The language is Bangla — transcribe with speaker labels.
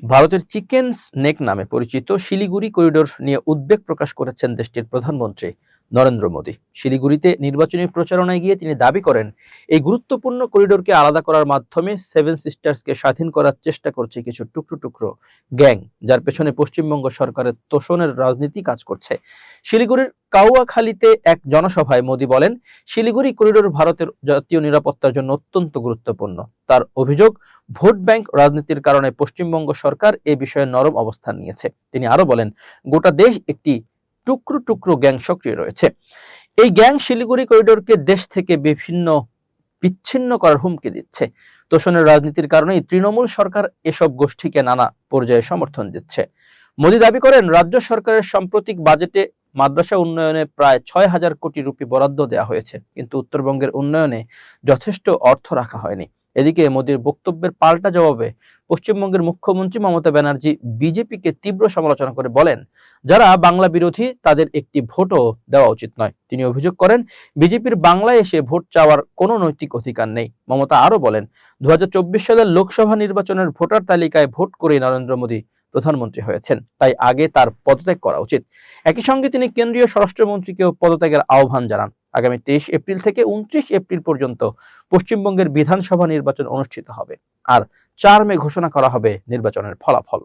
Speaker 1: ভারতের চিকেন নেক নামে পরিচিত শিলিগুড়ি করিডোর নিয়ে উদ্বেগ প্রকাশ করেছেন দেশটির প্রধানমন্ত্রী নরেন্দ্র মোদী। শিলিগুড়িতে নির্বাচনী প্রচারণায় গিয়ে তিনি দাবি করেন, এই গুরুত্বপূর্ণ করিডোরকে আলাদা করার মাধ্যমে সেভেন সিস্টার্সকে স্বাধীন করার চেষ্টা করছে কিছু টুকরো টুকরো গ্যাং, যার পেছনে পশ্চিমবঙ্গ সরকারের তোষণের রাজনীতি কাজ করছে। শিলিগুড়ির কাউয়াখালীতে এক জনসভায় মোদী বলেন, শিলিগুড়ি করিডোর ভারতের জাতীয় নিরাপত্তার জন্য অত্যন্ত গুরুত্বপূর্ণ। তার অভিযোগ, ভোট ব্যাংক রাজনীতির কারণে পশ্চিমবঙ্গ সরকার এ বিষয়ে নরম অবস্থান নিয়েছে। তিনি আরো বলেন, গোটা দেশ একটি টুকরো টুকরো গ্যাং সক্রিয় রয়েছে। এই গ্যাং শিলিগুড়ি করিডোরকে দেশ থেকে বিচ্ছিন্ন করার হুমকি দিচ্ছে। তোষণের রাজনীতির কারণেই তৃণমূল সরকার এসব গোষ্ঠীকে নানা পর্যায়ে সমর্থন দিচ্ছে। মোদী দাবি করেন, রাজ্য সরকারের সাম্প্রতিক বাজেটে মাদ্রাসা উন্নয়নে প্রায় ৬,০০০ কোটি রুপি বরাদ্দ দেওয়া হয়েছে, কিন্তু উত্তরবঙ্গের উন্নয়নে যথেষ্ট অর্থ রাখা হয়নি। এদিকে মোদীর বক্তব্যের পাল্টা জবাবে পশ্চিমবঙ্গের মুখ্যমন্ত্রী মমতা ব্যানার্জি বিজেপিকে তীব্র সমালোচনা করে বলেন, যারা বাংলা বিরোধী তাদের একটি ভোটও দেওয়া উচিত নয়। তিনি অভিযোগ করেন, বিজেপির বাংলায় এসে ভোট চাওয়ার কোনো নৈতিক অধিকার নেই। মমতা আরো বলেন, ২০২৪ সালের লোকসভা নির্বাচনের ভোটার তালিকায় ভোট করে নরেন্দ্র মোদী প্রধানমন্ত্রী হয়েছেন, তাই আগে তার পদত্যাগ করা উচিত। একই সঙ্গে তিনি কেন্দ্রীয় স্বরাষ্ট্রমন্ত্রীকেও পদত্যাগের আহ্বান জানান। আগামী ২৩ এপ্রিল থেকে ২৯ এপ্রিল পর্যন্ত পশ্চিমবঙ্গের বিধানসভা নির্বাচন অনুষ্ঠিত হবে, আর ৪ মে ঘোষণা করা হবে নির্বাচনের ফলাফল।